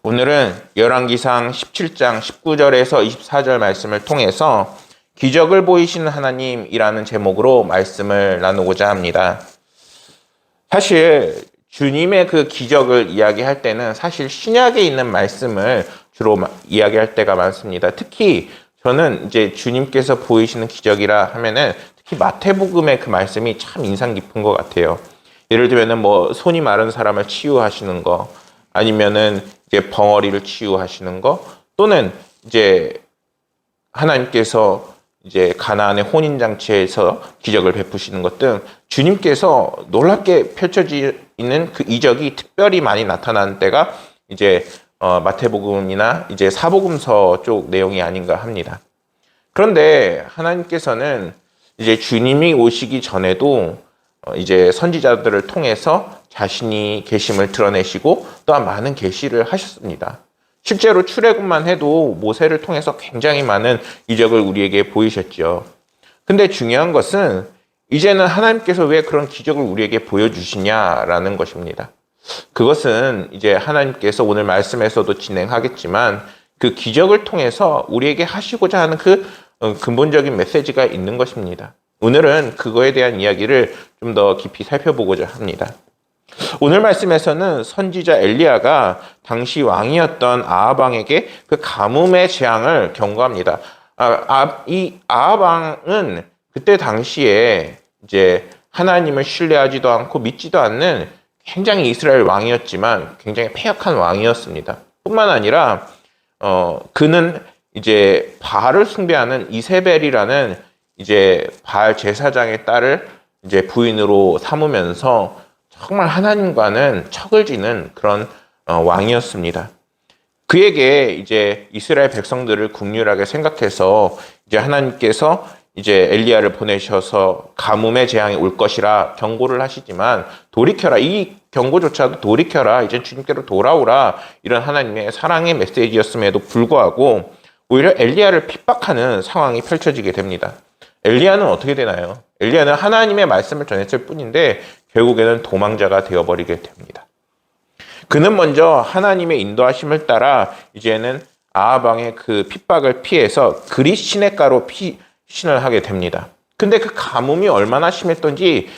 오늘은 열왕기상 17장 19절에서 24절 말씀을 통해서 기적을 보이시는 하나님이라는 제목으로 말씀을 나누고자 합니다. 사실 주님의 그 기적을 이야기할 때는 사실 신약에 있는 말씀을 주로 이야기할 때가 많습니다. 특히 저는 이제 주님께서 보이시는 기적이라 하면은 특히 마태복음의 그 말씀이 참 인상 깊은 것 같아요. 예를 들면은 뭐 손이 마른 사람을 치유하시는 거, 아니면은 이제 벙어리를 치유하시는 거, 또는 이제 하나님께서 이제 가나안의 혼인잔치에서 기적을 베푸시는 것 등 주님께서 놀랍게 펼쳐지는 그 이적이 특별히 많이 나타나는 때가 이제 마태복음이나 이제 사복음서 쪽 내용이 아닌가 합니다. 그런데 하나님께서는 이제 주님이 오시기 전에도 이제 선지자들을 통해서 자신이 계심을 드러내시고 또한 많은 계시를 하셨습니다. 실제로 출애굽만 해도 모세를 통해서 굉장히 많은 이적을 우리에게 보이셨죠. 근데 중요한 것은 이제는 하나님께서 왜 그런 기적을 우리에게 보여주시냐라는 것입니다. 그것은 이제 하나님께서 오늘 말씀에서도 진행하겠지만 그 기적을 통해서 우리에게 하시고자 하는 그 근본적인 메시지가 있는 것입니다. 오늘은 그거에 대한 이야기를 좀 더 깊이 살펴보고자 합니다. 오늘 말씀에서는 선지자 엘리야가 당시 왕이었던 아합 왕에게 그 가뭄의 재앙을 경고합니다. 이 아합 왕은 그때 당시에 이제 하나님을 신뢰하지도 않고 믿지도 않는 굉장히 이스라엘 왕이었지만 굉장히 패역한 왕이었습니다. 뿐만 아니라 그는 이제 바알을 숭배하는 이세벨이라는 이제 바알 제사장의 딸을 이제 부인으로 삼으면서 정말 하나님과는 척을 지는 그런 왕이었습니다. 그에게 이제 이스라엘 백성들을 긍휼하게 생각해서 이제 하나님께서 이제 엘리야를 보내셔서 가뭄의 재앙이 올 것이라 경고를 하시지만 돌이켜라, 이 경고조차도 돌이켜라, 이제 주님께로 돌아오라, 이런 하나님의 사랑의 메시지였음에도 불구하고 오히려 엘리야를 핍박하는 상황이 펼쳐지게 됩니다. 엘리야는 어떻게 되나요? 엘리야는 하나님의 말씀을 전했을 뿐인데 결국에는 도망자가 되어버리게 됩니다. 그는 먼저 하나님의 인도하심을 따라 이제는 아합 왕의 그 핍박을 피해서 그릿 시냇가로 피신을 하게 됩니다. 근데 그 가뭄이 얼마나 심했던지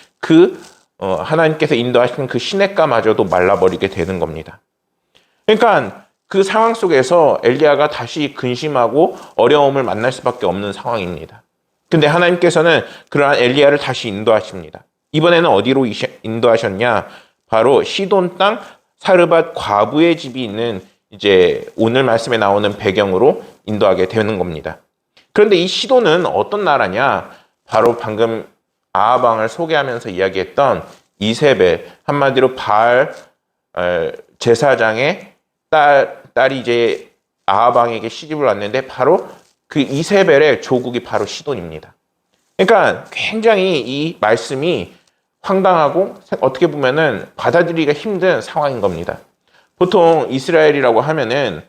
하나님께서 인도하신 그 시냇가마저도 말라버리게 되는 겁니다. 그러니까 그 상황 속에서 엘리야가 다시 근심하고 어려움을 만날 수밖에 없는 상황입니다. 근데 하나님께서는 그러한 엘리야를 다시 인도하십니다. 이번에는 어디로 인도하셨냐? 바로 시돈 땅 사르밧 과부의 집이 있는 이제 오늘 말씀에 나오는 배경으로 인도하게 되는 겁니다. 그런데 이 시돈은 어떤 나라냐? 바로 방금 아합 왕을 소개하면서 이야기했던 이세벨, 한마디로 바알 제사장의 딸이 이제 아합 왕에게 시집을 왔는데 바로 그 이세벨의 조국이 바로 시돈입니다. 그러니까 굉장히 이 말씀이 황당하고 어떻게 보면은 받아들이기가 힘든 상황인 겁니다. 보통 이스라엘이라고 하면은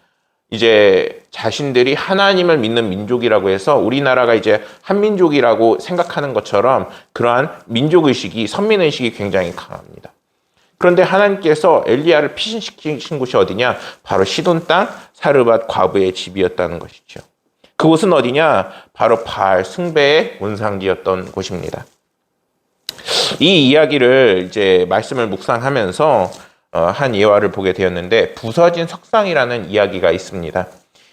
이제 자신들이 하나님을 믿는 민족이라고 해서 우리나라가 이제 한민족이라고 생각하는 것처럼 그러한 민족의식이, 선민의식이 굉장히 강합니다. 그런데 하나님께서 엘리야를 피신시킨 곳이 어디냐? 바로 시돈 땅 사르밧 과부의 집이었다는 것이죠. 그곳은 어디냐? 바로 바알 숭배의 온상지였던 곳입니다. 이 이야기를 이제 말씀을 묵상하면서 한 예화를 보게 되었는데 부서진 석상이라는 이야기가 있습니다.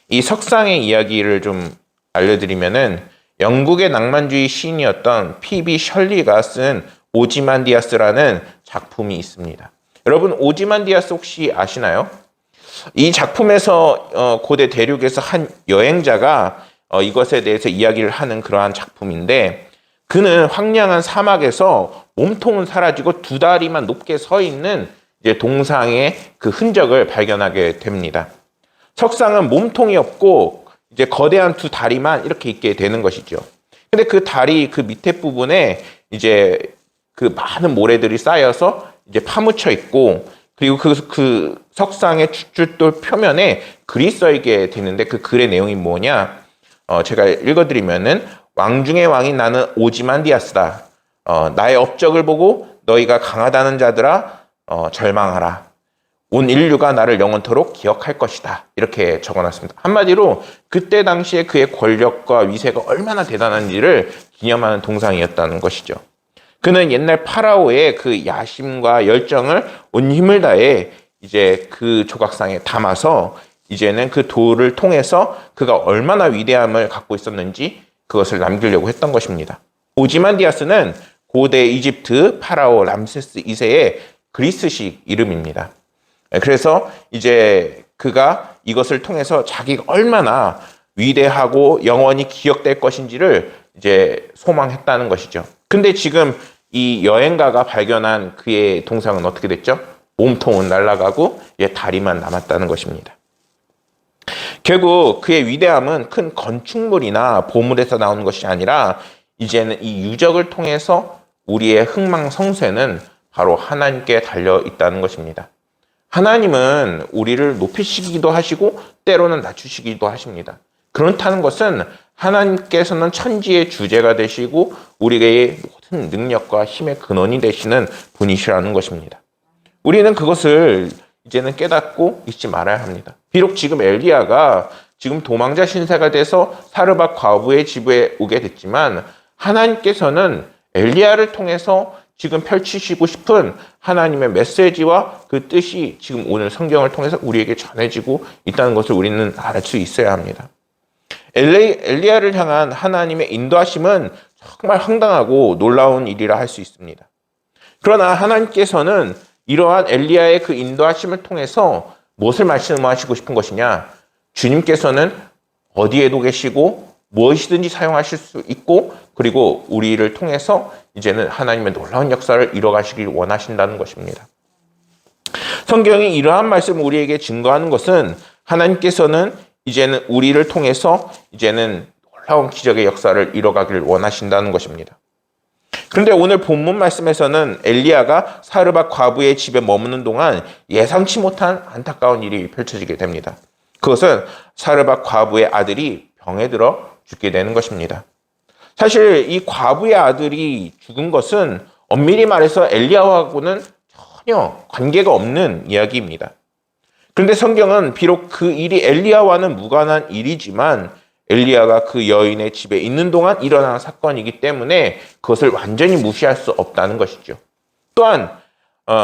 이 석상의 이야기를 좀 알려드리면은 영국의 낭만주의 시인이었던 P.B. 셜리가 쓴 오지만디아스라는 작품이 있습니다. 여러분 오지만디아스 혹시 아시나요? 이 작품에서 고대 대륙에서 한 여행자가 이것에 대해서 이야기를 하는 그러한 작품인데 그는 황량한 사막에서 몸통은 사라지고 두 다리만 높게 서 있는 이제 동상의 그 흔적을 발견하게 됩니다. 석상은 몸통이 없고 이제 거대한 두 다리만 이렇게 있게 되는 것이죠. 근데 그 다리 그 밑에 부분에 이제 그 많은 모래들이 쌓여서 이제 파묻혀 있고 그리고 그 석상의 숫줄돌 표면에 글이 써있게 되는데 그 글의 내용이 뭐냐? 제가 읽어드리면은 왕 중의 왕인 나는 오지만디아스다. 나의 업적을 보고 너희가 강하다는 자들아 절망하라. 온 인류가 나를 영원토록 기억할 것이다. 이렇게 적어놨습니다. 한마디로 그때 당시에 그의 권력과 위세가 얼마나 대단한지를 기념하는 동상이었다는 것이죠. 그는 옛날 파라오의 그 야심과 열정을 온 힘을 다해 이제 그 조각상에 담아서 이제는 그 돌을 통해서 그가 얼마나 위대함을 갖고 있었는지 그것을 남기려고 했던 것입니다. 오지만디아스는 고대 이집트 파라오 람세스 2세의 그리스식 이름입니다. 그래서 이제 그가 이것을 통해서 자기가 얼마나 위대하고 영원히 기억될 것인지를 이제 소망했다는 것이죠. 근데 지금 이 여행가가 발견한 그의 동상은 어떻게 됐죠? 몸통은 날아가고 다리만 남았다는 것입니다. 결국 그의 위대함은 큰 건축물이나 보물에서 나오는 것이 아니라 이제는 이 유적을 통해서 우리의 흥망성쇠는 바로 하나님께 달려 있다는 것입니다. 하나님은 우리를 높이시기도 하시고 때로는 낮추시기도 하십니다. 그렇다는 것은 하나님께서는 천지의 주제가 되시고 우리의 모든 능력과 힘의 근원이 되시는 분이시라는 것입니다. 우리는 그것을 이제는 깨닫고 잊지 말아야 합니다. 비록 지금 엘리야가 지금 도망자 신세가 돼서 사르밧 과부의 집에 오게 됐지만 하나님께서는 엘리야를 통해서 지금 펼치시고 싶은 하나님의 메시지와 그 뜻이 지금 오늘 성경을 통해서 우리에게 전해지고 있다는 것을 우리는 알 수 있어야 합니다. 엘리야를 향한 하나님의 인도하심은 정말 황당하고 놀라운 일이라 할 수 있습니다. 그러나 하나님께서는 이러한 엘리야의 그 인도하심을 통해서 무엇을 말씀하시고 싶은 것이냐? 주님께서는 어디에도 계시고 무엇이든지 사용하실 수 있고 그리고 우리를 통해서 이제는 하나님의 놀라운 역사를 이뤄가시길 원하신다는 것입니다. 성경이 이러한 말씀을 우리에게 증거하는 것은 하나님께서는 이제는 우리를 통해서 이제는 놀라운 기적의 역사를 이뤄가길 원하신다는 것입니다. 그런데 오늘 본문 말씀에서는 엘리야가 사르밧 과부의 집에 머무는 동안 예상치 못한 안타까운 일이 펼쳐지게 됩니다. 그것은 사르밧 과부의 아들이 병에 들어 죽게 되는 것입니다. 사실 이 과부의 아들이 죽은 것은 엄밀히 말해서 엘리야하고는 전혀 관계가 없는 이야기입니다. 그런데 성경은 비록 그 일이 엘리야와는 무관한 일이지만 엘리야가 그 여인의 집에 있는 동안 일어난 사건이기 때문에 그것을 완전히 무시할 수 없다는 것이죠. 또한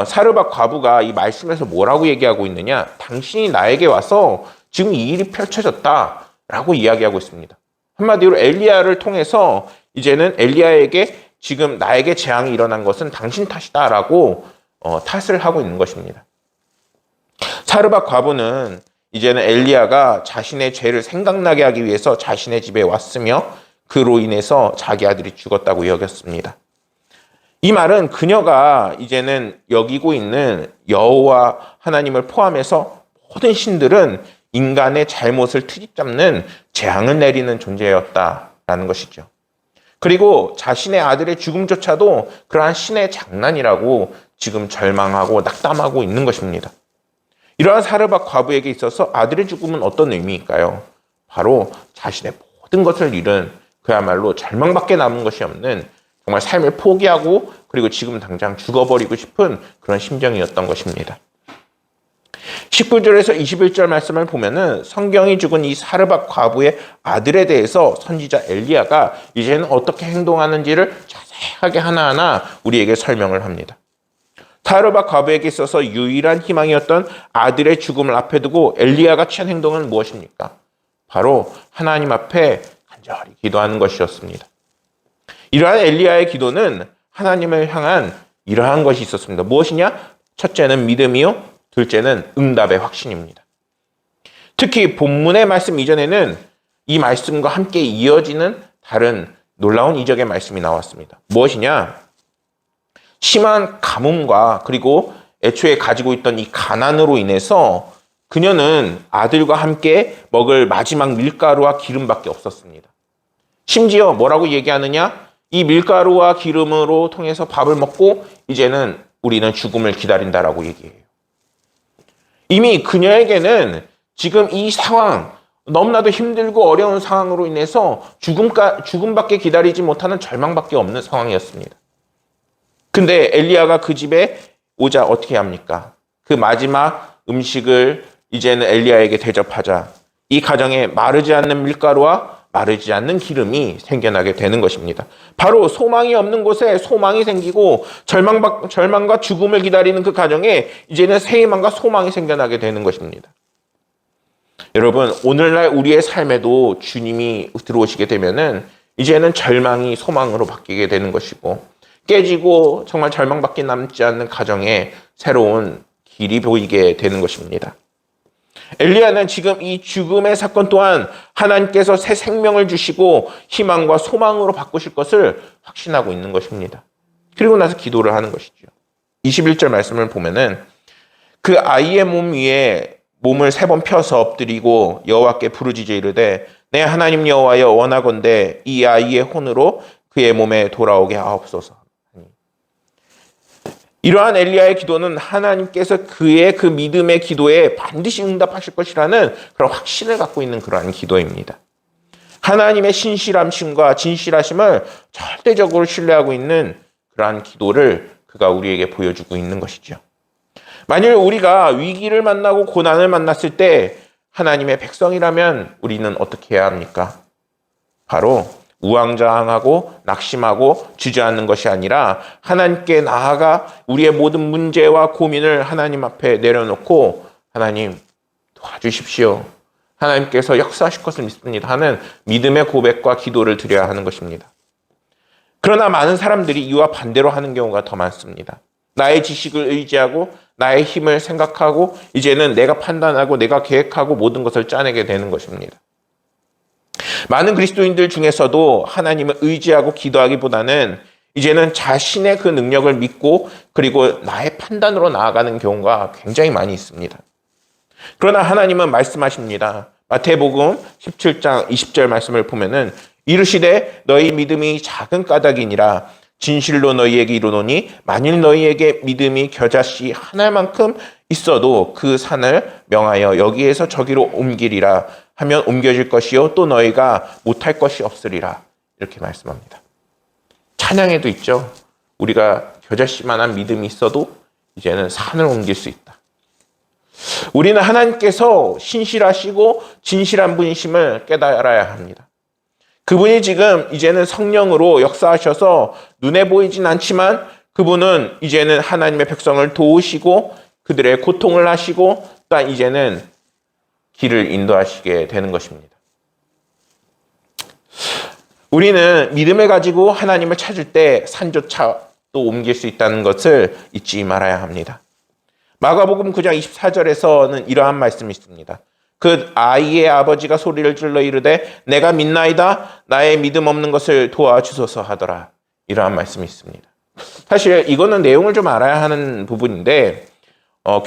사르밧 과부가 이 말씀에서 뭐라고 얘기하고 있느냐? 당신이 나에게 와서 지금 이 일이 펼쳐졌다라고 이야기하고 있습니다. 한마디로 엘리야를 통해서 이제는 엘리야에게 지금 나에게 재앙이 일어난 것은 당신 탓이다라고 탓을 하고 있는 것입니다. 사르밧 과부는 이제는 엘리야가 자신의 죄를 생각나게 하기 위해서 자신의 집에 왔으며 그로 인해서 자기 아들이 죽었다고 여겼습니다. 이 말은 그녀가 이제는 여기고 있는 여호와 하나님을 포함해서 모든 신들은 인간의 잘못을 트집잡는 재앙을 내리는 존재였다라는 것이죠. 그리고 자신의 아들의 죽음조차도 그러한 신의 장난이라고 지금 절망하고 낙담하고 있는 것입니다. 이러한 사르밧 과부에게 있어서 아들의 죽음은 어떤 의미일까요? 바로 자신의 모든 것을 잃은 그야말로 절망밖에 남은 것이 없는 정말 삶을 포기하고 그리고 지금 당장 죽어버리고 싶은 그런 심정이었던 것입니다. 19절에서 21절 말씀을 보면은 성경이 죽은 이 사르밧 과부의 아들에 대해서 선지자 엘리야가 이제는 어떻게 행동하는지를 자세하게 하나하나 우리에게 설명을 합니다. 사르밧 과부에게 있어서 유일한 희망이었던 아들의 죽음을 앞에 두고 엘리야가 취한 행동은 무엇입니까? 바로 하나님 앞에 간절히 기도하는 것이었습니다. 이러한 엘리야의 기도는 하나님을 향한 이러한 것이 있었습니다. 무엇이냐? 첫째는 믿음이요, 둘째는 응답의 확신입니다. 특히 본문의 말씀 이전에는 이 말씀과 함께 이어지는 다른 놀라운 이적의 말씀이 나왔습니다. 무엇이냐? 심한 가뭄과 그리고 애초에 가지고 있던 이 가난으로 인해서 그녀는 아들과 함께 먹을 마지막 밀가루와 기름밖에 없었습니다. 심지어 뭐라고 얘기하느냐? 이 밀가루와 기름으로 통해서 밥을 먹고 이제는 우리는 죽음을 기다린다라고 얘기해요. 이미 그녀에게는 지금 이 상황, 너무나도 힘들고 어려운 상황으로 인해서 죽음밖에 기다리지 못하는 절망밖에 없는 상황이었습니다. 근데 엘리야가 그 집에 오자 어떻게 합니까? 그 마지막 음식을 이제는 엘리야에게 대접하자 이 가정에 마르지 않는 밀가루와 마르지 않는 기름이 생겨나게 되는 것입니다. 바로 소망이 없는 곳에 소망이 생기고 절망과 죽음을 기다리는 그 가정에 이제는 새 희망과 소망이 생겨나게 되는 것입니다. 여러분, 오늘날 우리의 삶에도 주님이 들어오시게 되면은 이제는 절망이 소망으로 바뀌게 되는 것이고 깨지고 정말 절망밖에 남지 않는 가정에 새로운 길이 보이게 되는 것입니다. 엘리야는 지금 이 죽음의 사건 또한 하나님께서 새 생명을 주시고 희망과 소망으로 바꾸실 것을 확신하고 있는 것입니다. 그리고 나서 기도를 하는 것이죠. 21절 말씀을 보면은 그 아이의 몸 위에 몸을 3번 펴서 엎드리고 여호와께 부르짖어 이르되 내 하나님 여호와여 원하건대 이 아이의 혼으로 그의 몸에 돌아오게 하옵소서. 이러한 엘리야의 기도는 하나님께서 그의 그 믿음의 기도에 반드시 응답하실 것이라는 그런 확신을 갖고 있는 그러한 기도입니다. 하나님의 신실함과 진실하심을 절대적으로 신뢰하고 있는 그러한 기도를 그가 우리에게 보여주고 있는 것이죠. 만일 우리가 위기를 만나고 고난을 만났을 때 하나님의 백성이라면 우리는 어떻게 해야 합니까? 바로 우왕좌왕하고 낙심하고 주저앉는 것이 아니라 하나님께 나아가 우리의 모든 문제와 고민을 하나님 앞에 내려놓고 하나님 도와주십시오. 하나님께서 역사하실 것을 믿습니다 하는 믿음의 고백과 기도를 드려야 하는 것입니다. 그러나 많은 사람들이 이와 반대로 하는 경우가 더 많습니다. 나의 지식을 의지하고 나의 힘을 생각하고 이제는 내가 판단하고 내가 계획하고 모든 것을 짜내게 되는 것입니다. 많은 그리스도인들 중에서도 하나님을 의지하고 기도하기보다는 이제는 자신의 그 능력을 믿고 그리고 나의 판단으로 나아가는 경우가 굉장히 많이 있습니다. 그러나 하나님은 말씀하십니다. 마태복음 17장 20절 말씀을 보면은 이르시되 너희 믿음이 작은 까닭이니라 진실로 너희에게 이르노니 만일 너희에게 믿음이 겨자씨 하나만큼 있어도 그 산을 명하여 여기에서 저기로 옮기리라 하면 옮겨질 것이요 또 너희가 못할 것이 없으리라 이렇게 말씀합니다. 찬양에도 있죠. 우리가 겨자씨만한 믿음이 있어도 이제는 산을 옮길 수 있다. 우리는 하나님께서 신실하시고 진실한 분이심을 깨달아야 합니다. 그분이 지금 이제는 성령으로 역사하셔서 눈에 보이진 않지만 그분은 이제는 하나님의 백성을 도우시고 그들의 고통을 하시고 또한 이제는 길을 인도하시게 되는 것입니다. 우리는 믿음을 가지고 하나님을 찾을 때 산조차 또 옮길 수 있다는 것을 잊지 말아야 합니다. 마가복음 9장 24절에서는 이러한 말씀이 있습니다. 그 아이의 아버지가 소리를 질러 이르되 내가 믿나이다 나의 믿음 없는 것을 도와주소서 하더라. 이러한 말씀이 있습니다. 사실 이거는 내용을 좀 알아야 하는 부분인데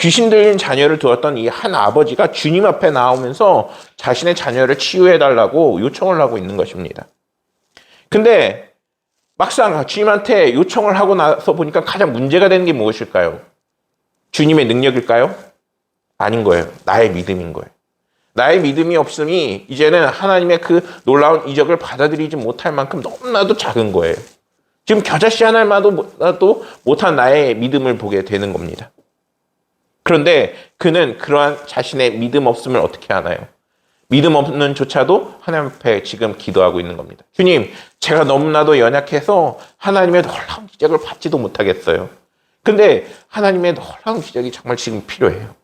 귀신 들린 자녀를 두었던 이 한 아버지가 주님 앞에 나오면서 자신의 자녀를 치유해달라고 요청을 하고 있는 것입니다. 근데 막상 주님한테 요청을 하고 나서 보니까 가장 문제가 되는 게 무엇일까요? 주님의 능력일까요? 아닌 거예요. 나의 믿음인 거예요. 나의 믿음이 없음이 이제는 하나님의 그 놀라운 이적을 받아들이지 못할 만큼 너무나도 작은 거예요. 지금 겨자씨 하나만도 못한 나의 믿음을 보게 되는 겁니다. 그런데 그는 그러한 자신의 믿음 없음을 어떻게 하나요? 믿음 없는 조차도 하나님 앞에 지금 기도하고 있는 겁니다. 주님, 제가 너무나도 연약해서 하나님의 놀라운 기적을 받지도 못하겠어요. 근데 하나님의 놀라운 기적이 정말 지금 필요해요.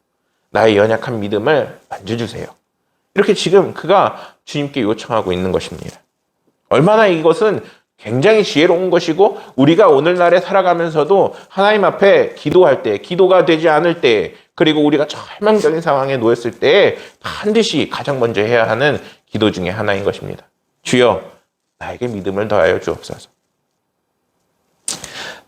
나의 연약한 믿음을 만져주세요. 이렇게 지금 그가 주님께 요청하고 있는 것입니다. 얼마나 이것은 굉장히 지혜로운 것이고 우리가 오늘날에 살아가면서도 하나님 앞에 기도할 때, 기도가 되지 않을 때, 그리고 우리가 절망적인 상황에 놓였을 때 반드시 가장 먼저 해야 하는 기도 중에 하나인 것입니다. 주여, 나에게 믿음을 더하여 주옵소서.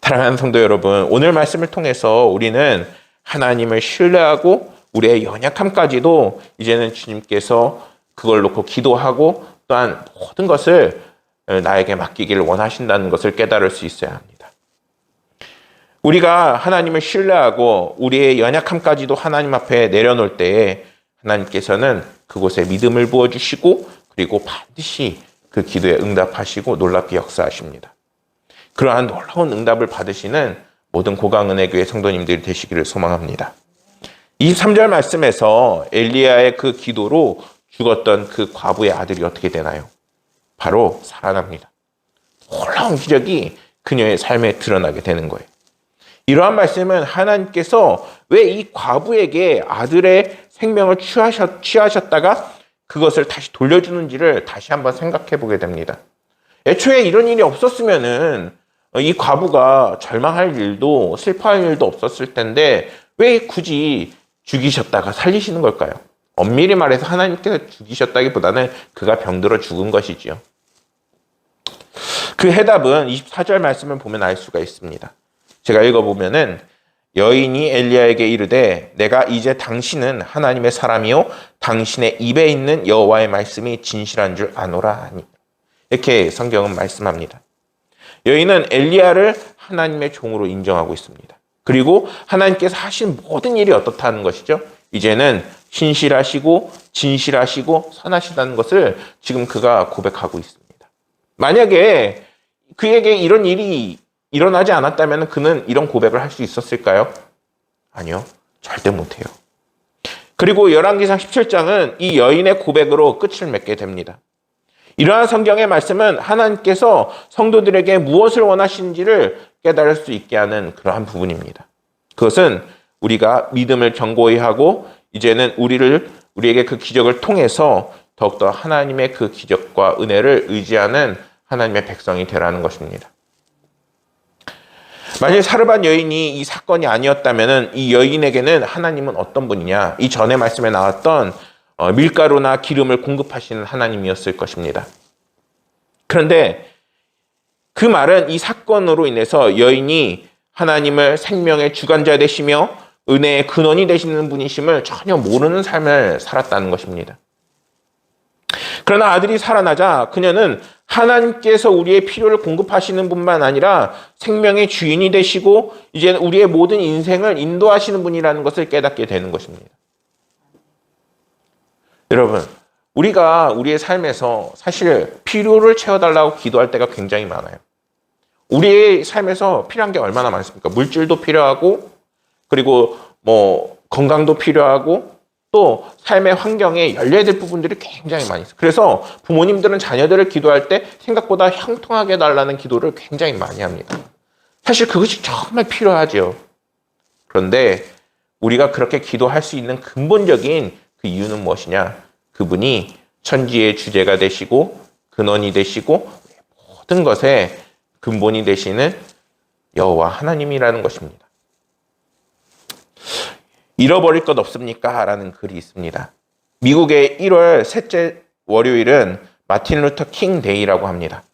사랑하는 성도 여러분, 오늘 말씀을 통해서 우리는 하나님을 신뢰하고 우리의 연약함까지도 이제는 주님께서 그걸 놓고 기도하고 또한 모든 것을 나에게 맡기기를 원하신다는 것을 깨달을 수 있어야 합니다. 우리가 하나님을 신뢰하고 우리의 연약함까지도 하나님 앞에 내려놓을 때에 하나님께서는 그곳에 믿음을 부어주시고 그리고 반드시 그 기도에 응답하시고 놀랍게 역사하십니다. 그러한 놀라운 응답을 받으시는 모든 고강은혜교회 성도님들이 되시기를 소망합니다. 23절 말씀에서 엘리야의 그 기도로 죽었던 그 과부의 아들이 어떻게 되나요? 바로 살아납니다. 놀라운 기적이 그녀의 삶에 드러나게 되는 거예요. 이러한 말씀은 하나님께서 왜 이 과부에게 아들의 생명을 취하셨다가 그것을 다시 돌려주는지를 다시 한번 생각해 보게 됩니다. 애초에 이런 일이 없었으면은 이 과부가 절망할 일도 슬퍼할 일도 없었을 텐데 왜 굳이 죽이셨다가 살리시는 걸까요? 엄밀히 말해서 하나님께서 죽이셨다기보다는 그가 병들어 죽은 것이지요. 그 해답은 24절 말씀을 보면 알 수가 있습니다. 제가 읽어보면은 여인이 엘리야에게 이르되 내가 이제 당신은 하나님의 사람이요 당신의 입에 있는 여호와의 말씀이 진실한 줄 아노라 하니. 이렇게 성경은 말씀합니다. 여인은 엘리야를 하나님의 종으로 인정하고 있습니다. 그리고 하나님께서 하신 모든 일이 어떻다는 것이죠? 이제는 신실하시고 진실하시고 선하시다는 것을 지금 그가 고백하고 있습니다. 만약에 그에게 이런 일이 일어나지 않았다면 그는 이런 고백을 할 수 있었을까요? 아니요. 절대 못해요. 그리고 열왕기상 17장은 이 여인의 고백으로 끝을 맺게 됩니다. 이러한 성경의 말씀은 하나님께서 성도들에게 무엇을 원하시는지를 깨달을 수 있게 하는 그러한 부분입니다. 그것은 우리가 믿음을 견고히 하고 이제는 우리에게 그 기적을 통해서 더욱더 하나님의 그 기적과 은혜를 의지하는 하나님의 백성이 되라는 것입니다. 만일 사르밧 여인이 이 사건이 아니었다면 이 여인에게는 하나님은 어떤 분이냐? 이 전에 말씀에 나왔던 밀가루나 기름을 공급하시는 하나님이었을 것입니다. 그런데 그 말은 이 사건으로 인해서 여인이 하나님을 생명의 주관자 되시며 은혜의 근원이 되시는 분이심을 전혀 모르는 삶을 살았다는 것입니다. 그러나 아들이 살아나자 그녀는 하나님께서 우리의 필요를 공급하시는 분만 아니라 생명의 주인이 되시고 이제 우리의 모든 인생을 인도하시는 분이라는 것을 깨닫게 되는 것입니다. 여러분, 우리가 우리의 삶에서 사실 필요를 채워달라고 기도할 때가 굉장히 많아요. 우리의 삶에서 필요한 게 얼마나 많습니까? 물질도 필요하고 그리고 건강도 필요하고 또 삶의 환경에 열려야 될 부분들이 굉장히 많이 있어요. 그래서 부모님들은 자녀들을 기도할 때 생각보다 형통하게 해달라는 기도를 굉장히 많이 합니다. 사실 그것이 정말 필요하죠. 그런데 우리가 그렇게 기도할 수 있는 근본적인 그 이유는 무엇이냐? 그분이 천지의 주제가 되시고 근원이 되시고 모든 것의 근본이 되시는 여호와 하나님이라는 것입니다. 잃어버릴 것 없습니까? 라는 글이 있습니다. 미국의 1월 셋째 월요일은 마틴 루터 킹 데이라고 합니다.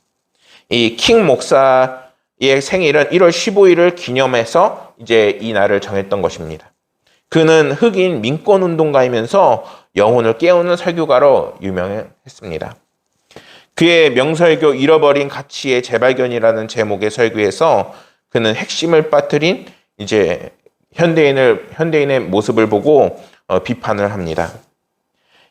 이 킹 목사의 생일은 1월 15일을 기념해서 이제 이 날을 정했던 것입니다. 그는 흑인 민권 운동가이면서 영혼을 깨우는 설교가로 유명했습니다. 그의 명설교 잃어버린 가치의 재발견이라는 제목의 설교에서 그는 핵심을 빠뜨린 이제 현대인의 모습을 보고 비판을 합니다.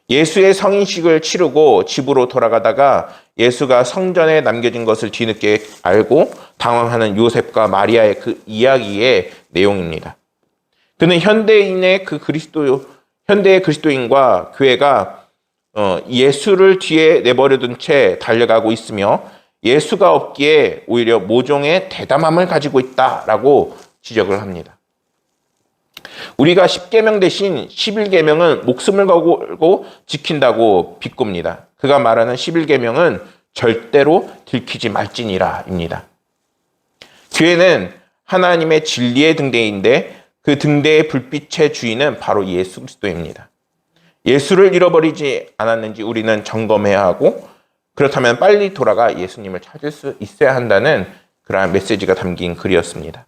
예수의 성인식을 치르고 집으로 돌아가다가 예수가 성전에 남겨진 것을 뒤늦게 알고 당황하는 요셉과 마리아의 그 이야기의 내용입니다. 그는 현대의 그리스도인과 교회가 예수를 뒤에 내버려둔 채 달려가고 있으며 예수가 없기에 오히려 모종의 대담함을 가지고 있다라고 지적을 합니다. 우리가 10계명 대신 11계명은 목숨을 걸고 지킨다고 비꼽니다. 그가 말하는 11계명은 절대로 들키지 말지니라입니다. 교회는 하나님의 진리의 등대인데 그 등대의 불빛의 주인은 바로 예수 그리스도입니다. 예수를 잃어버리지 않았는지 우리는 점검해야 하고 그렇다면 빨리 돌아가 예수님을 찾을 수 있어야 한다는 그러한 메시지가 담긴 글이었습니다.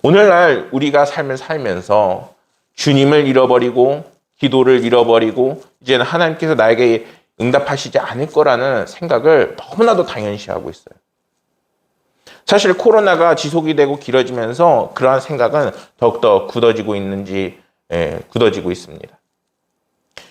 오늘날 우리가 삶을 살면서 주님을 잃어버리고 기도를 잃어버리고 이제는 하나님께서 나에게 응답하시지 않을 거라는 생각을 너무나도 당연시하고 있어요. 사실 코로나가 지속이 되고 길어지면서 그러한 생각은 더욱더 굳어지고 있습니다.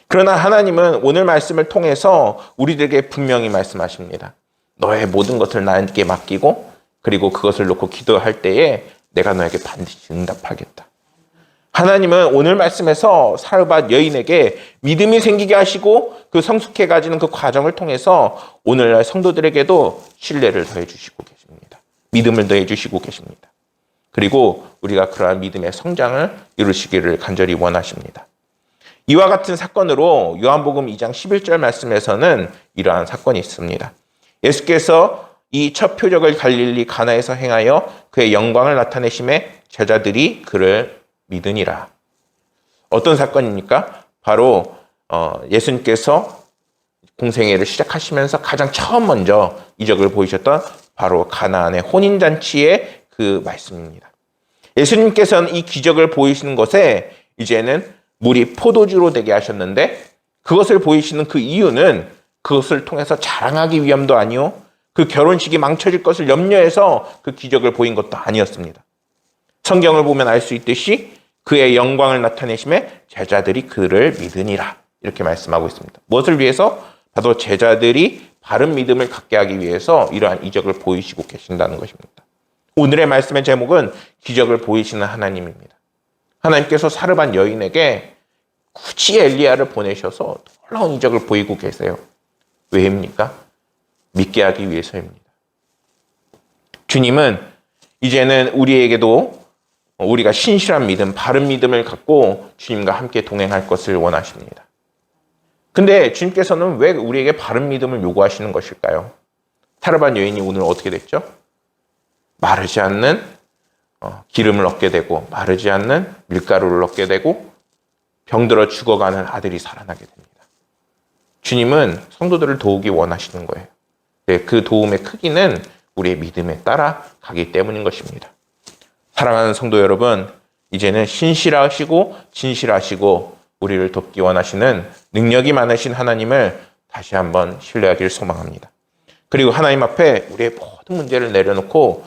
그러나 하나님은 오늘 말씀을 통해서 우리들에게 분명히 말씀하십니다. 너의 모든 것을 나에게 맡기고 그리고 그것을 놓고 기도할 때에 내가 너에게 반드시 응답하겠다. 하나님은 오늘 말씀에서 사르밧 여인에게 믿음이 생기게 하시고 그 성숙해 가지는 그 과정을 통해서 오늘날 성도들에게도 신뢰를 더해 주시고 계십니다. 믿음을 더해 주시고 계십니다. 그리고 우리가 그러한 믿음의 성장을 이루시기를 간절히 원하십니다. 이와 같은 사건으로 요한복음 2장 11절 말씀에서는 이러한 사건이 있습니다. 예수께서 이 첫 표적을 갈릴리 가나에서 행하여 그의 영광을 나타내심에 제자들이 그를 믿으니라. 어떤 사건입니까? 바로 예수님께서 공생애를 시작하시면서 가장 처음 먼저 이적을 보이셨던 바로 가나안의 혼인잔치의 그 말씀입니다. 예수님께서는 이 기적을 보이시는 것에 이제는 물이 포도주로 되게 하셨는데 그것을 보이시는 그 이유는 그것을 통해서 자랑하기 위함도 아니요 그 결혼식이 망쳐질 것을 염려해서 그 기적을 보인 것도 아니었습니다. 성경을 보면 알 수 있듯이 그의 영광을 나타내심에 제자들이 그를 믿으니라 이렇게 말씀하고 있습니다. 무엇을 위해서? 바로 제자들이 바른 믿음을 갖게 하기 위해서 이러한 이적을 보이시고 계신다는 것입니다. 오늘의 말씀의 제목은 기적을 보이시는 하나님입니다. 하나님께서 사르밧 여인에게 굳이 엘리야를 보내셔서 놀라운 이적을 보이고 계세요. 왜입니까? 믿게 하기 위해서입니다. 주님은 이제는 우리에게도 우리가 신실한 믿음, 바른 믿음을 갖고 주님과 함께 동행할 것을 원하십니다. 근데 주님께서는 왜 우리에게 바른 믿음을 요구하시는 것일까요? 사르밧 여인이 오늘 어떻게 됐죠? 마르지 않는 기름을 얻게 되고 마르지 않는 밀가루를 얻게 되고 병들어 죽어가는 아들이 살아나게 됩니다. 주님은 성도들을 도우기 원하시는 거예요. 그 도움의 크기는 우리의 믿음에 따라 가기 때문인 것입니다. 사랑하는 성도 여러분, 이제는 신실하시고 진실하시고 우리를 돕기 원하시는 능력이 많으신 하나님을 다시 한번 신뢰하기를 소망합니다. 그리고 하나님 앞에 우리의 모든 문제를 내려놓고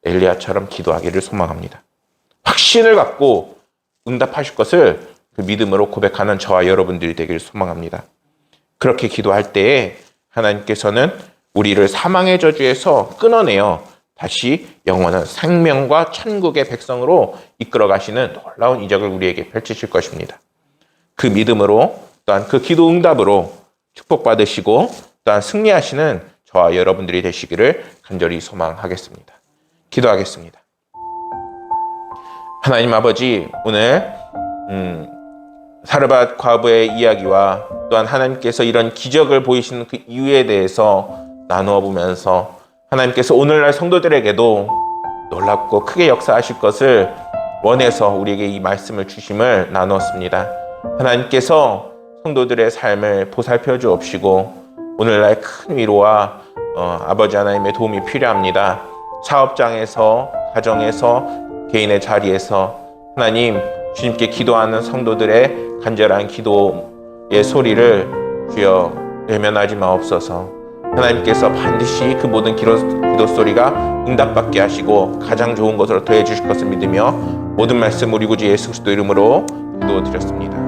엘리야처럼 기도하기를 소망합니다. 확신을 갖고 응답하실 것을 그 믿음으로 고백하는 저와 여러분들이 되기를 소망합니다. 그렇게 기도할 때에 하나님께서는 우리를 사망의 저주에서 끊어내어 다시 영원한 생명과 천국의 백성으로 이끌어 가시는 놀라운 이적을 우리에게 펼치실 것입니다. 그 믿음으로 또한 그 기도 응답으로 축복받으시고 또한 승리하시는 저와 여러분들이 되시기를 간절히 소망하겠습니다. 기도하겠습니다. 하나님 아버지, 오늘 사르밧 과부의 이야기와 또한 하나님께서 이런 기적을 보이시는 그 이유에 대해서 나누어 보면서 하나님께서 오늘날 성도들에게도 놀랍고 크게 역사하실 것을 원해서 우리에게 이 말씀을 주심을 나누었습니다. 하나님께서 성도들의 삶을 보살펴 주옵시고 오늘날 큰 위로와 아버지 하나님의 도움이 필요합니다. 사업장에서, 가정에서, 개인의 자리에서 하나님 주님께 기도하는 성도들의 간절한 기도의 소리를 주여 외면하지 마옵소서. 하나님께서 반드시 그 모든 기도 소리가 응답받게 하시고 가장 좋은 것으로 더해 주실 것을 믿으며 모든 말씀 우리 구주 예수 그리스도 이름으로 기도드렸습니다.